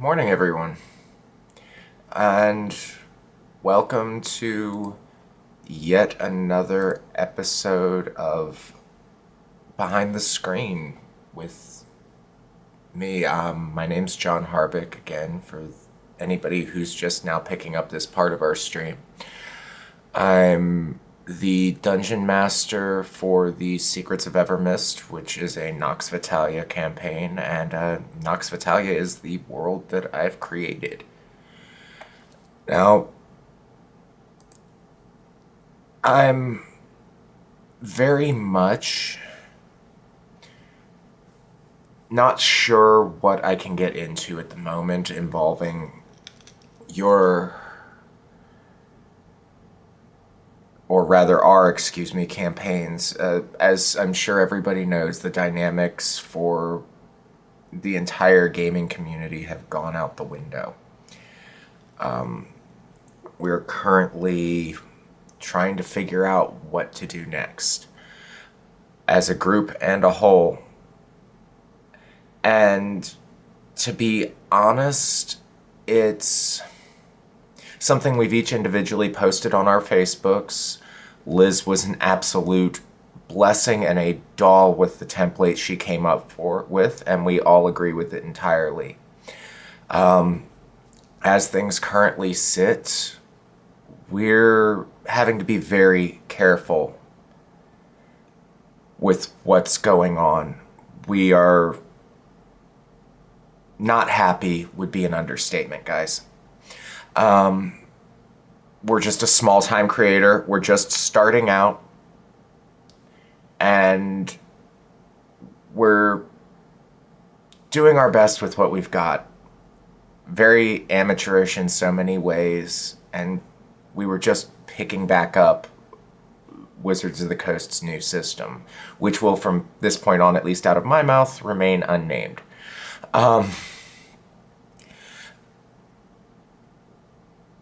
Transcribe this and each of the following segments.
Morning, everyone, and welcome to yet another episode of Behind the Screen with me. My name's John Harbick, again, for anybody who's just now picking up this part of our stream. I'm the Dungeon Master for the Secrets of Evermist, which is a Nox Vitalia campaign, and Nox Vitalia is the world that I've created. Now, I'm very much not sure what I can get into at the moment involving your, or rather our, campaigns. As I'm sure everybody knows, the dynamics for the entire gaming community have gone out the window. We're currently trying to figure out what to do next as a group and a whole. And to be honest, it's something we've each individually posted on our Facebooks. Liz was an absolute blessing and a doll with the template she came up with, and we all agree with it entirely. As things currently sit, we're having to be very careful with what's going on. We are not happy would be an understatement, guys. We're just a small-time creator. We're just starting out, and we're doing our best with what we've got. Very amateurish in so many ways, and we were just picking back up Wizards of the Coast's new system, which will, from this point on, at least out of my mouth, remain unnamed.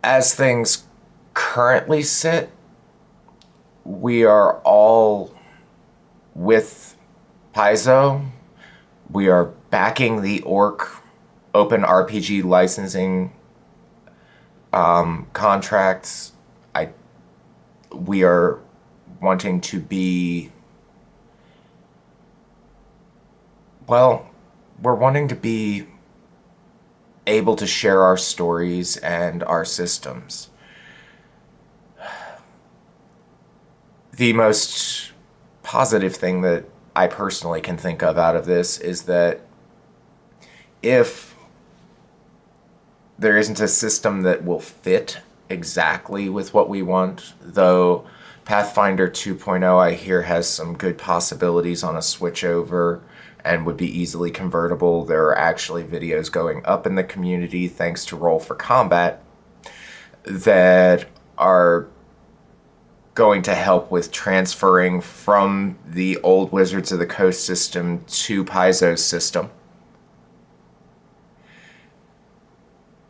As things currently sit, we are all with Paizo. We are backing the Orc Open RPG licensing contracts. We are wanting to be, well, we're wanting to be able to share our stories and our systems. The most positive thing that I personally can think of out of this is that if there isn't a system that will fit exactly with what we want, though Pathfinder 2.0 I hear has some good possibilities on a switch over and would be easily convertible. There are actually videos going up in the community, thanks to Roll for Combat, that are going to help with transferring from the old Wizards of the Coast system to Paizo's system.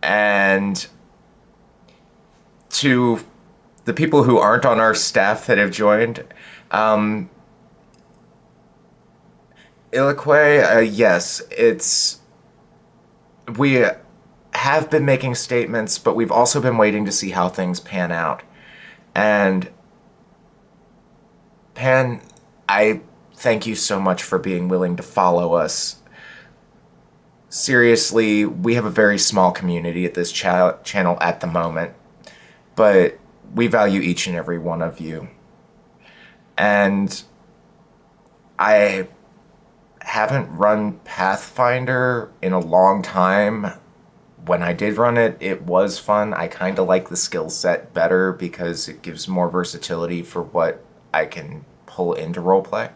And to the people who aren't on our staff that have joined, Ilikwe, yes, we have been making statements, but we've also been waiting to see how things pan out. And Pan, I thank you so much for being willing to follow us. Seriously, we have a very small community at this channel at the moment, but we value each and every one of you. And I haven't run Pathfinder in a long time. When I did run it, it was fun. I kind of like the skill set better because it gives more versatility for what I can pull into roleplay.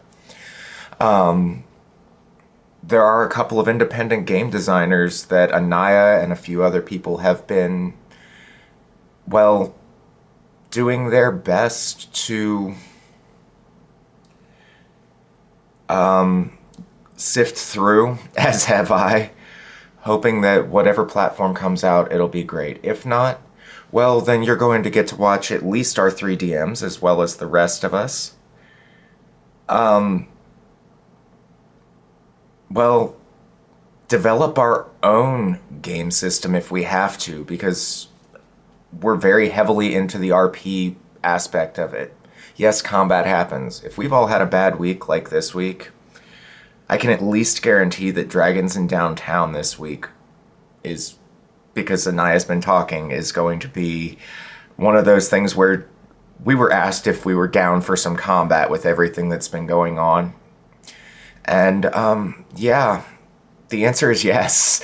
There are a couple of independent game designers that Anaya and a few other people have been, well, doing their best to sift through, as have I, hoping that whatever platform comes out, it'll be great. If not, well, then you're going to get to watch at least our 3 DMs as well as the rest of us. Well, develop our own game system if we have to, because we're very heavily into the RP aspect of it. Yes, combat happens. If we've all had a bad week like this week, I can at least guarantee that Dragons in Downtown this week is, because Anaya's been talking, is going to be one of those things where we were asked if we were down for some combat with everything that's been going on. And, yeah, the answer is yes.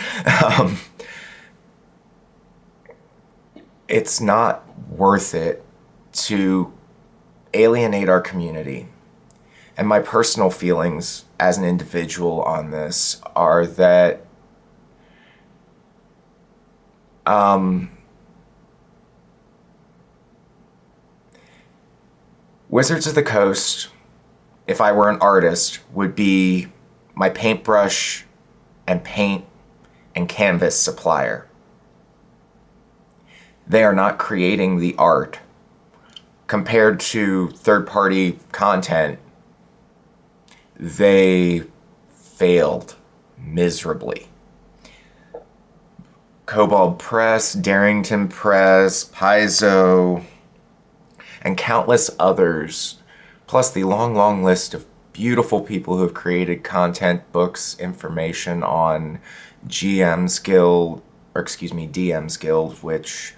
It's not worth it to alienate our community. And my personal feelings as an individual on this are that Wizards of the Coast, if I were an artist, would be my paintbrush and paint and canvas supplier. They are not creating the art. Compared to third-party content, they failed miserably. Kobold Press, Darrington Press, Paizo, and countless others, plus the long, long list of beautiful people who have created content, books, information on DM's Guild, which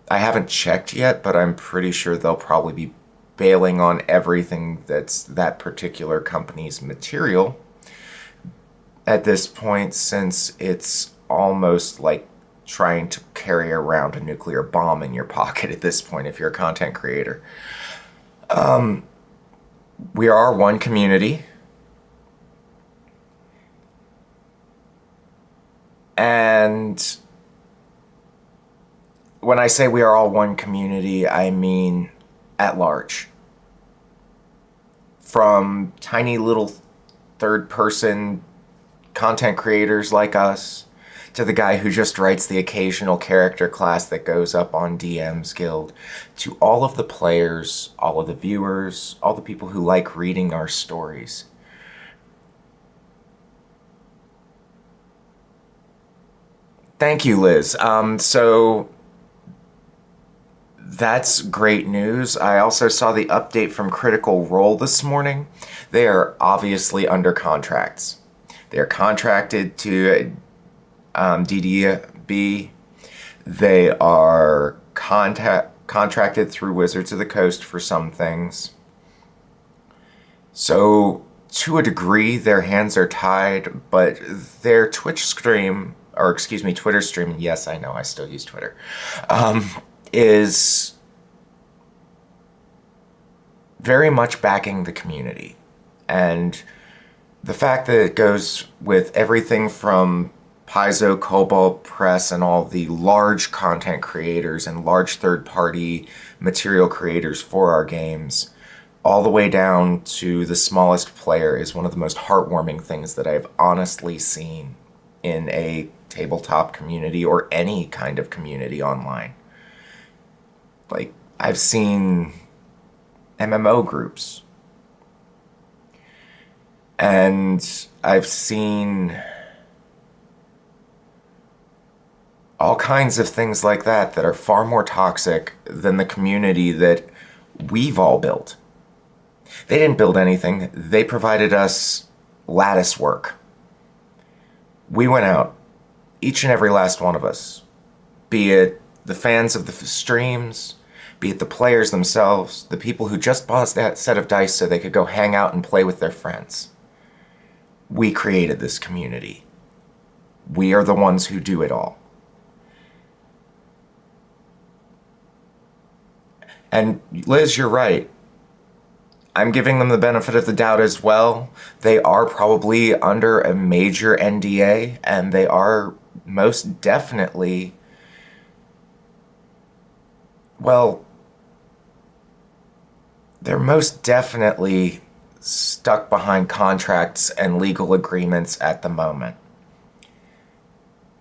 I haven't checked yet, but I'm pretty sure they'll probably be bailing on everything that's that particular company's material at this point, since it's almost like trying to carry around a nuclear bomb in your pocket at this point if you're a content creator. We are one community. And when I say we are all one community, I mean at large. From tiny little third-person content creators like us, to the guy who just writes the occasional character class that goes up on DM's Guild, to all of the players, all of the viewers, all the people who like reading our stories. Thank you, Liz. So that's great news. I also saw the update from Critical Role this morning. They are obviously under contracts. They are contracted to DDB. They are contracted through Wizards of the Coast for some things. So to a degree, their hands are tied, but their Twitter stream, yes, I know, I still use Twitter, is very much backing the community. And the fact that it goes with everything from Paizo, Kobold Press, and all the large content creators and large third-party material creators for our games, all the way down to the smallest player, is one of the most heartwarming things that I've honestly seen in a tabletop community or any kind of community online. Like, I've seen MMO groups, and I've seen all kinds of things like that that are far more toxic than the community that we've all built. They didn't build anything. They provided us lattice work. We went out, each and every last one of us, be it the fans of the streams, be it the players themselves, the people who just bought that set of dice so they could go hang out and play with their friends. We created this community. We are the ones who do it all. And Liz, you're right. I'm giving them the benefit of the doubt as well. They are probably under a major NDA, and they are most definitely, well, they're most definitely stuck behind contracts and legal agreements at the moment.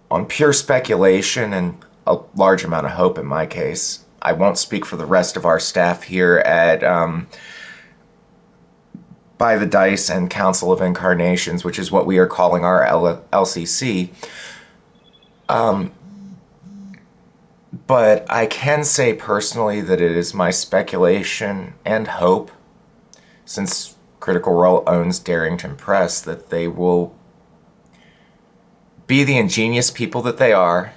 On pure speculation and a large amount of hope in my case, I won't speak for the rest of our staff here at by the Dice and Council of Incarnations, which is what we are calling our LCC. But I can say personally that it is my speculation and hope, since Critical Role owns Darrington Press, that they will be the ingenious people that they are,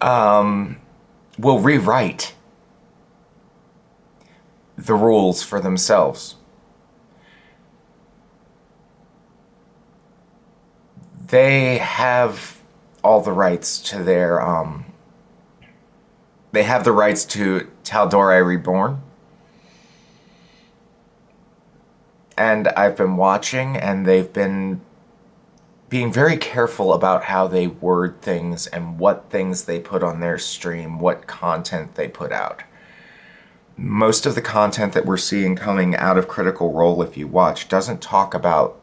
will rewrite the rules for themselves. They have all the rights to their, they have the rights to Tal'Dorei Reborn. And I've been watching, and they've been being very careful about how they word things and what things they put on their stream, what content they put out. Most of the content that we're seeing coming out of Critical Role, if you watch, doesn't talk about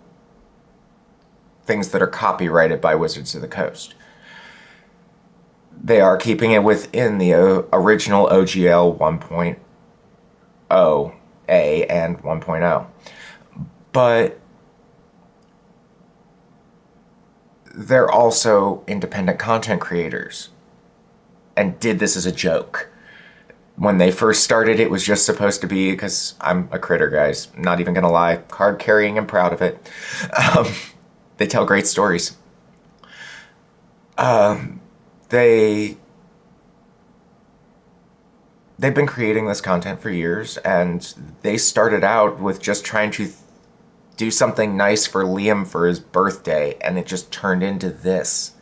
things that are copyrighted by Wizards of the Coast. They are keeping it within the original OGL 1.0 A and 1.0. But they're also independent content creators and did this as a joke. When they first started, it was just supposed to be, because I'm a critter, guys, not even gonna lie, card carrying and proud of it. They tell great stories. They've been creating this content for years, and they started out with just trying to do something nice for Liam for his birthday, and it just turned into this.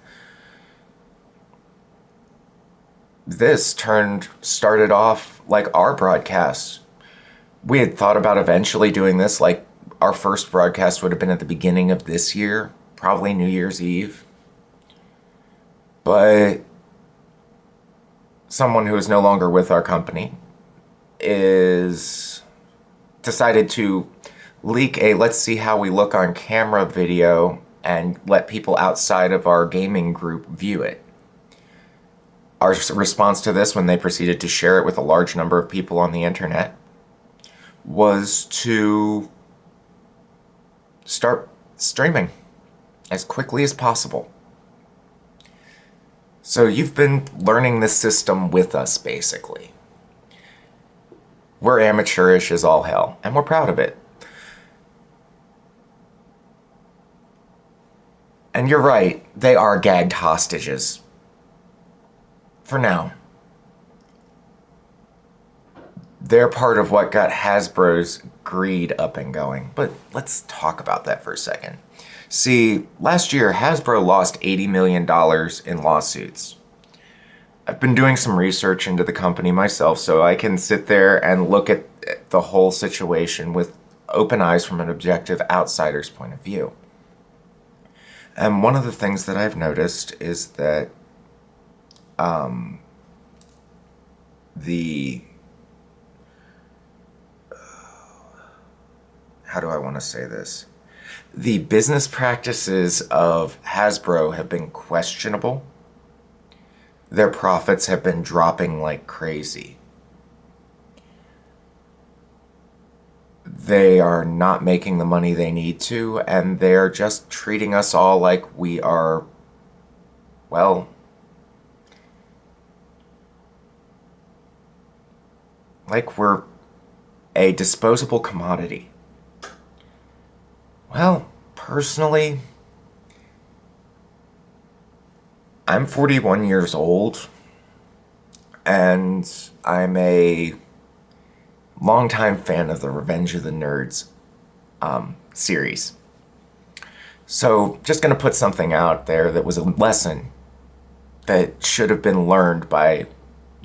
This started off like our broadcast. We had thought about eventually doing this, like our first broadcast would have been at the beginning of this year, probably New Year's Eve. But someone who is no longer with our company decided to leak a let's see how we look on camera video and let people outside of our gaming group view it. Our response to this, when they proceeded to share it with a large number of people on the internet, was to start streaming as quickly as possible. So you've been learning this system with us, basically. We're amateurish as all hell, and we're proud of it. And you're right, they are gagged hostages. For now. They're part of what got Hasbro's greed up and going. But let's talk about that for a second. See, last year, Hasbro lost $80 million in lawsuits. I've been doing some research into the company myself, so I can sit there and look at the whole situation with open eyes from an objective outsider's point of view. And one of the things that I've noticed is that how do I want to say this? The business practices of Hasbro have been questionable. Their profits have been dropping like crazy. They are not making the money they need to, and they're just treating us all like we are, well, like we're a disposable commodity. Well, personally, I'm 41 years old, and I'm a longtime fan of the Revenge of the Nerds series. So, just going to put something out there that was a lesson that should have been learned by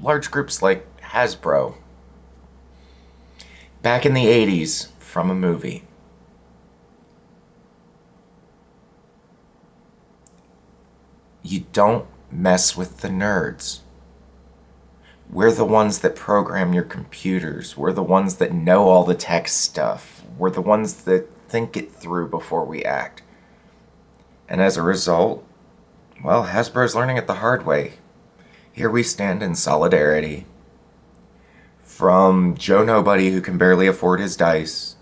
large groups like Hasbro back in the 80s from a movie. You don't mess with the nerds. We're the ones that program your computers. We're the ones that know all the tech stuff. We're the ones that think it through before we act. And as a result, well, Hasbro's learning it the hard way. Here we stand in solidarity. from Joe Nobody who can barely afford his dice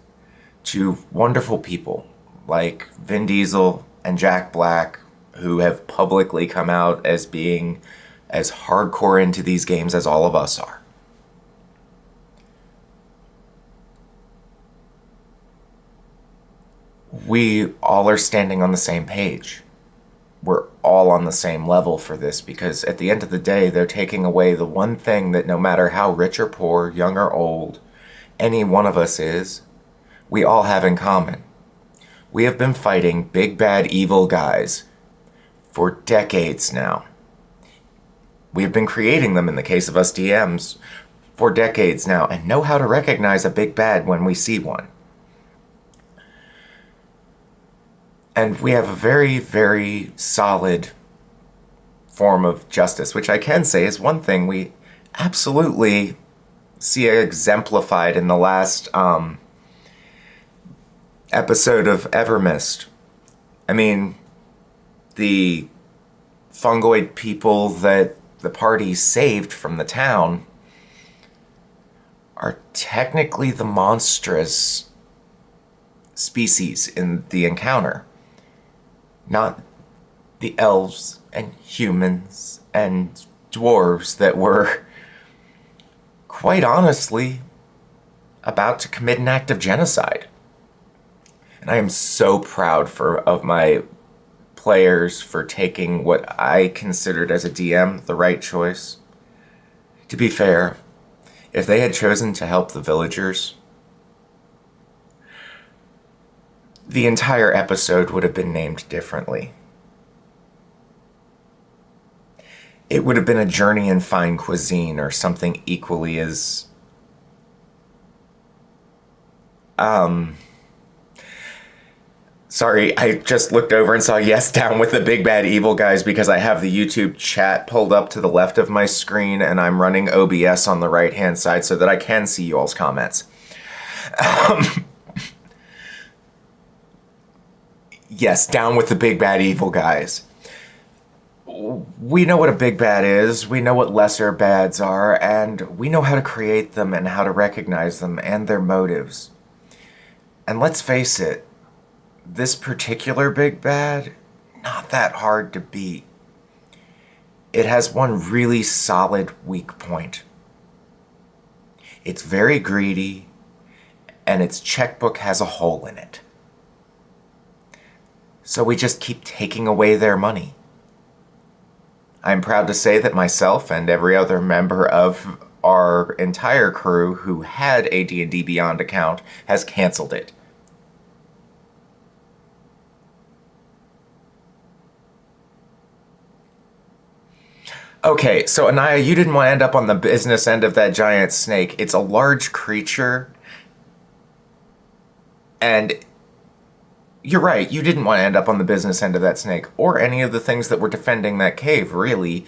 to wonderful people like Vin Diesel and Jack Black who have publicly come out as being as hardcore into these games as all of us are. We all are standing on the same page. We're all on the same level for this because at the end of the day, they're taking away the one thing that no matter how rich or poor, young or old, any one of us is, we all have in common. We have been fighting big bad evil guys for decades now. We have been creating them in the case of us DMs for decades now and know how to recognize a big bad when we see one. And we have a very, very solid form of justice, which I can say is one thing we absolutely see exemplified in the last episode of Evermist. I mean, the fungoid people that the party saved from the town are technically the monstrous species in the encounter. Not the elves and humans and dwarves that were, quite honestly, about to commit an act of genocide. And I am so proud of my players for taking what I considered as a DM the right choice. To be fair, if they had chosen to help the villagers, the entire episode would have been named differently. It would have been a journey in fine cuisine or something equally as sorry, I just looked over and saw yes down with the big bad evil guys because I have the YouTube chat pulled up to the left of my screen and I'm running OBS on the right hand side so that I can see you all's comments. Yes, down with the big bad evil guys. We know what a big bad is, we know what lesser bads are, and we know how to create them and how to recognize them and their motives. And let's face it, this particular big bad, not that hard to beat. It has one really solid weak point. It's very greedy, and its checkbook has a hole in it. So we just keep taking away their money. I'm proud to say that myself and every other member of our entire crew who had a D&D Beyond account has canceled it. Okay, so Anaya, you didn't want to end up on the business end of that giant snake. It's a large creature, and you're right, you didn't want to end up on the business end of that snake, or any of the things that were defending that cave, really.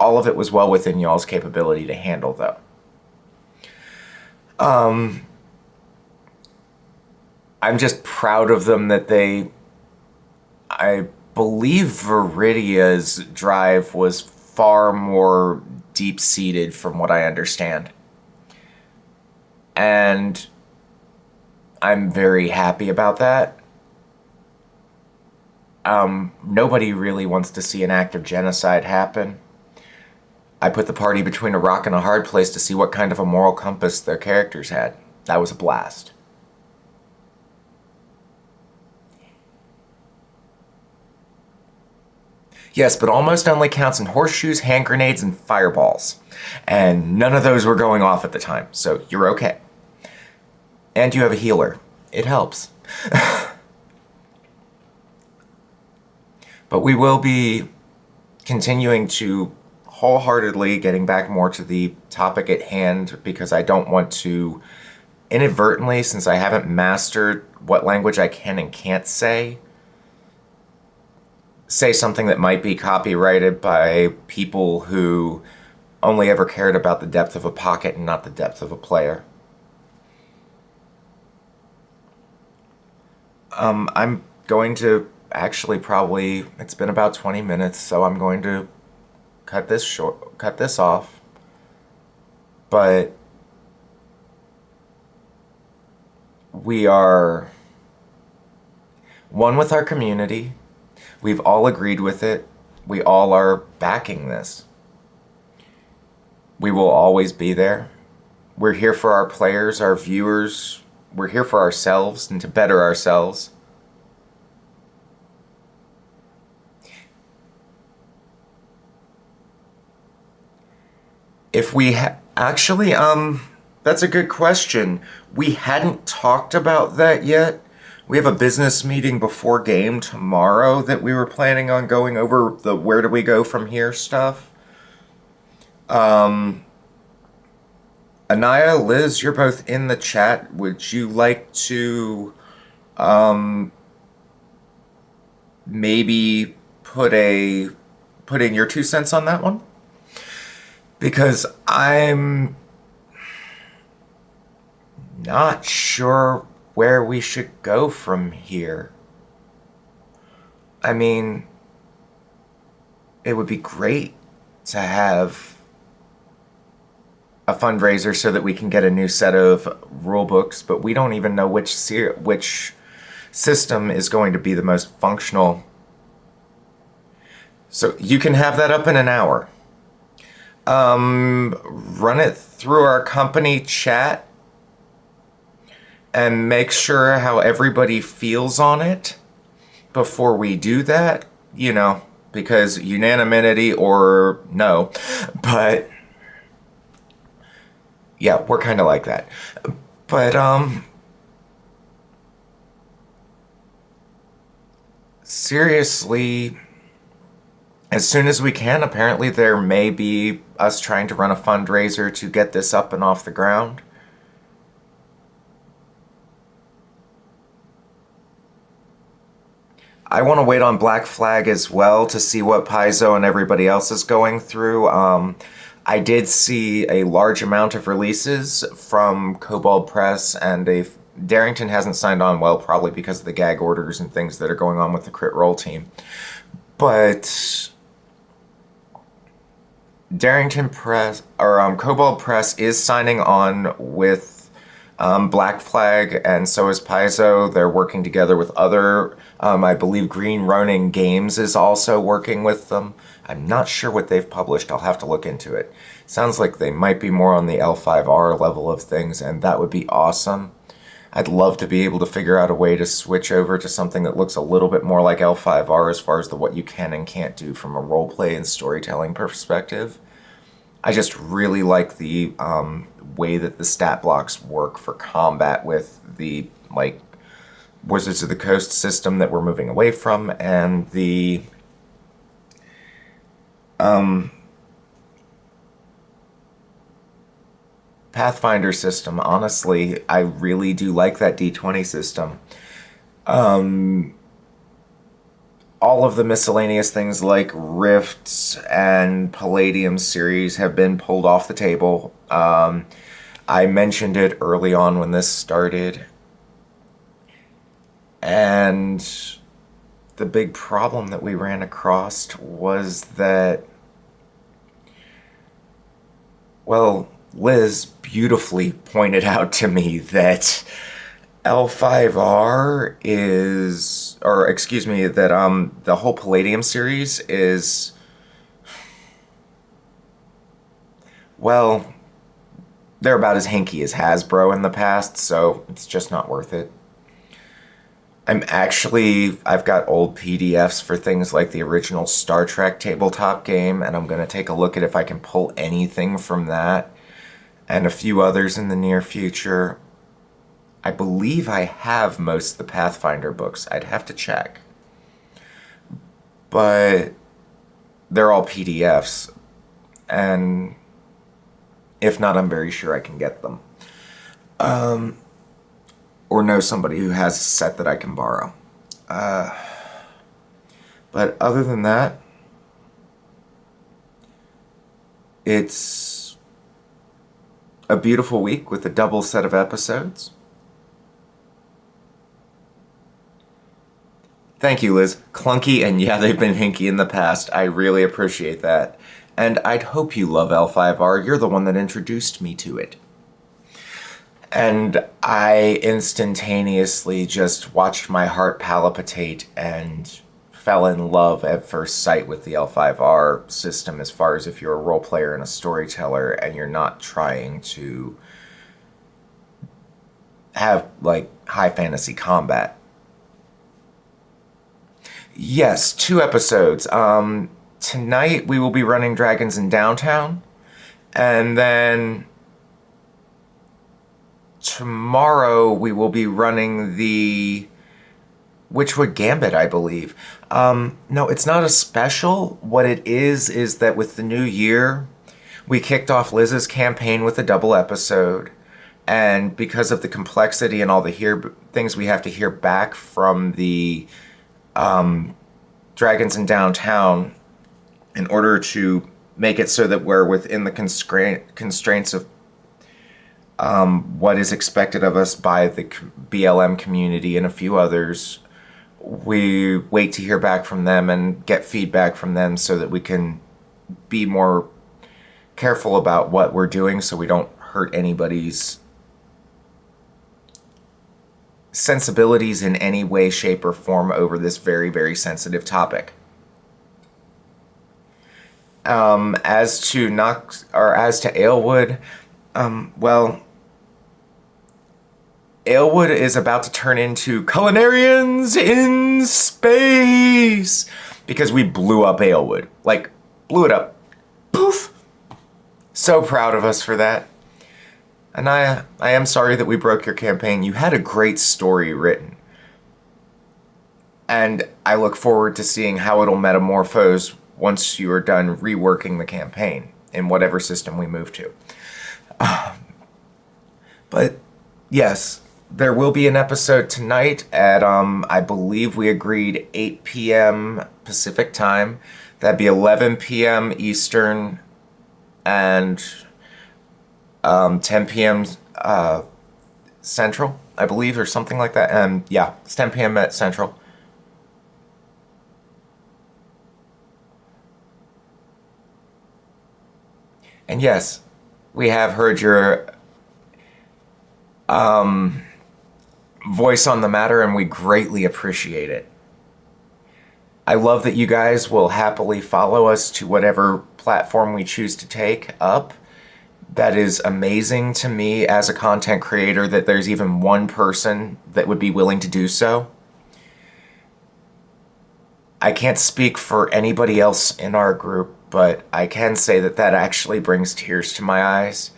All of it was well within y'all's capability to handle, though. I'm just proud of them that I believe Viridia's drive was far more deep-seated from what I understand. And I'm very happy about that. Nobody really wants to see an act of genocide happen. I put the party between a rock and a hard place to see what kind of a moral compass their characters had. That was a blast. Yes, but almost only counts in horseshoes, hand grenades, and fireballs. And none of those were going off at the time, so you're okay. And you have a healer. It helps. But we will be continuing to wholeheartedly getting back more to the topic at hand because I don't want to inadvertently, since I haven't mastered what language I can and can't say something that might be copyrighted by people who only ever cared about the depth of a pocket and not the depth of a player. I'm going to actually probably, it's been about 20 minutes, so I'm going to cut this off. But we are one with our community. We've all agreed with it. We all are backing this. We will always be there. We're here for our players, our viewers. We're here for ourselves and to better ourselves. If we actually, that's a good question. We hadn't talked about that yet. We have a business meeting before game tomorrow that we were planning on going over the where do we go from here stuff. Anaya, Liz, you're both in the chat. Would you like to maybe put in your 2 cents on that one? Because I'm not sure where we should go from here. I mean, it would be great to have a fundraiser so that we can get a new set of rule books, but we don't even know which system is going to be the most functional. So you can have that up in an hour. Run it through our company chat and make sure how everybody feels on it before we do that, you know, because unanimity or no, but yeah, we're kind of like that. But, seriously, as soon as we can, apparently there may be us trying to run a fundraiser to get this up and off the ground. I want to wait on Black Flag as well to see what Paizo and everybody else is going through. I did see a large amount of releases from Kobold Press, and Darrington hasn't signed on, well, probably because of the gag orders and things that are going on with the Crit Roll team. But Darrington Press, or Kobold Press, is signing on with Black Flag, and so is Paizo. They're working together with other, I believe Green Ronin Games is also working with them. I'm not sure what they've published. I'll have to look into it. Sounds like they might be more on the L5R level of things, and that would be awesome. I'd love to be able to figure out a way to switch over to something that looks a little bit more like L5R as far as what you can and can't do from a roleplay and storytelling perspective. I just really like the way that the stat blocks work for combat with the, like, Wizards of the Coast system that we're moving away from, and the Pathfinder system. Honestly, I really do like that D20 system. All of the miscellaneous things like Rifts and Palladium series have been pulled off the table. I mentioned it early on when this started. And the big problem that we ran across was that, well, Liz beautifully pointed out to me that L5R is, or excuse me, that the whole Palladium series is, well, they're about as hinky as Hasbro in the past, so it's just not worth it. I've got old PDFs for things like the original Star Trek tabletop game, and I'm going to take a look at if I can pull anything from that, and a few others in the near future. I believe I have most of the Pathfinder books. I'd have to check. But they're all PDFs, and if not, I'm very sure I can get them. Or know somebody who has a set that I can borrow. But other than that, it's a beautiful week with a double set of episodes. Thank you, Liz. Clunky, and yeah, they've been hinky in the past. I really appreciate that. And I'd hope you love L5R. You're the one that introduced me to it. And I instantaneously just watched my heart palpitate and fell in love at first sight with the L5R system, as far as if you're a role player and a storyteller and you're not trying to have like high fantasy combat. Yes, 2 episodes. Tonight we will be running Dragons in Downtown, and then tomorrow we will be running the Witchwood Gambit, I believe. No, it's not a special. What it is that with the new year, we kicked off Liz's campaign with a double episode. And because of the complexity and all the things we have to hear back from the Dragons in Downtown, in order to make it so that we're within the constraints of what is expected of us by the BLM community and a few others, we wait to hear back from them and get feedback from them so that we can be more careful about what we're doing so we don't hurt anybody's sensibilities in any way, shape, or form over this very, very sensitive topic. As to Alewood, well, Alewood is about to turn into Culinarians in Space because we blew up Alewood. Like, blew it up. Poof! So proud of us for that. And I am sorry that we broke your campaign. You had a great story written. And I look forward to seeing how it'll metamorphose once you are done reworking the campaign in whatever system we move to. But yes, there will be an episode tonight at, I believe we agreed 8 p.m. Pacific time. That'd be 11 p.m. Eastern and 10 p.m. Central, I believe, or something like that. And yeah, it's 10 p.m. at Central. And yes, we have heard your voice on the matter, and we greatly appreciate it. I love that you guys will happily follow us to whatever platform we choose to take up. That is amazing to me as a content creator that there's even one person that would be willing to do so. I can't speak for anybody else in our group, but I can say that that actually brings tears to my eyes.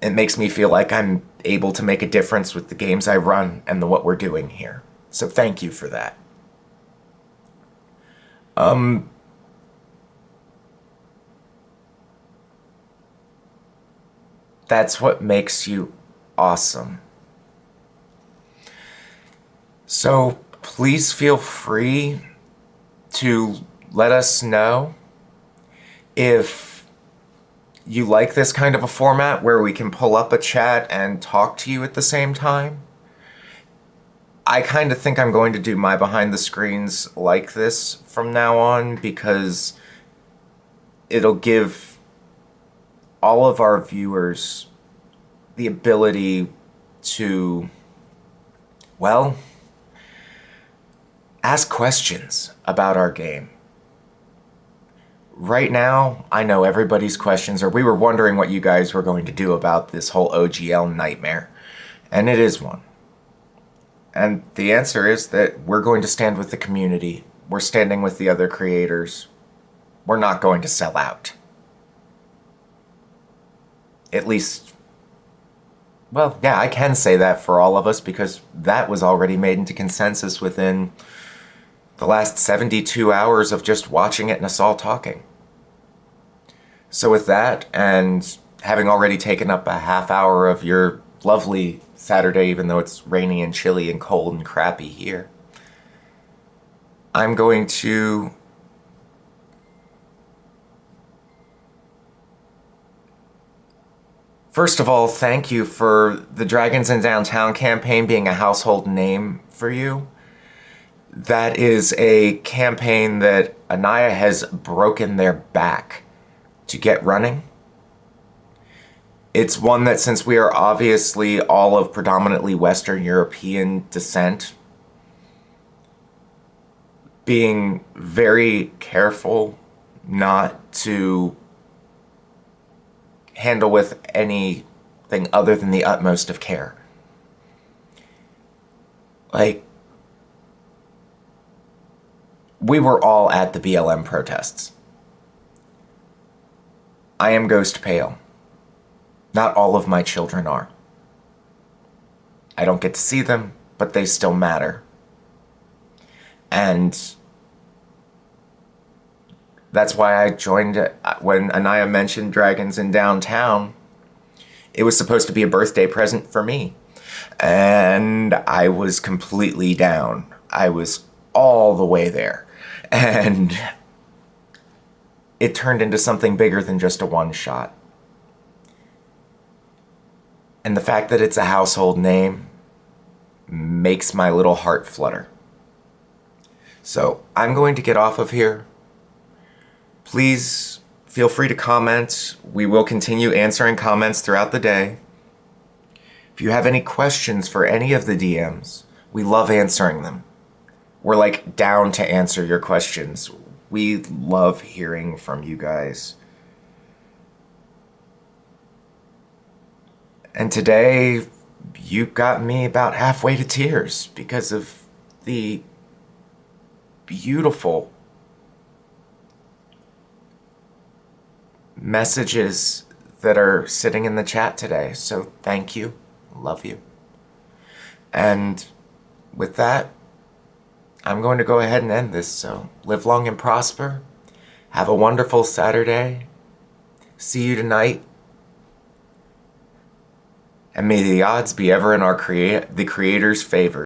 It makes me feel like I'm able to make a difference with the games I run and what we're doing here. So thank you for that. That's what makes you awesome. So please feel free to let us know if you like this kind of a format where we can pull up a chat and talk to you at the same time. I kind of think I'm going to do my behind the screens like this from now on because it'll give all of our viewers the ability to, well, ask questions about our game. Right now, I know everybody's questions are, we were wondering what you guys were going to do about this whole OGL nightmare. And it is one. And the answer is that we're going to stand with the community. We're standing with the other creators. We're not going to sell out. At least, well, yeah, I can say that for all of us because that was already made into consensus within the last 72 hours of just watching it and us all talking. So with that, and having already taken up a half hour of your lovely Saturday, even though it's rainy and chilly and cold and crappy here, I'm going to first of all, thank you for the Dragons in Downtown campaign being a household name for you. That is a campaign that Anaya has broken their back to get running. It's one that, since we are obviously all of predominantly Western European descent, being very careful not to handle with anything other than the utmost of care. Like, we were all at the BLM protests. I am ghost pale. Not all of my children are. I don't get to see them, but they still matter. And that's why I joined. When Anaya mentioned Dragons in Downtown, it was supposed to be a birthday present for me. And I was completely down. I was all the way there. And it turned into something bigger than just a one-shot. And the fact that it's a household name makes my little heart flutter. So I'm going to get off of here. Please feel free to comment. We will continue answering comments throughout the day. If you have any questions for any of the DMs, we love answering them. We're like down to answer your questions. We love hearing from you guys. And today, you got me about halfway to tears because of the beautiful messages that are sitting in the chat today. So thank you. Love you. And with that, I'm going to go ahead and end this. So live long and prosper. Have a wonderful Saturday. See you tonight. And may the odds be ever in the Creator's favor.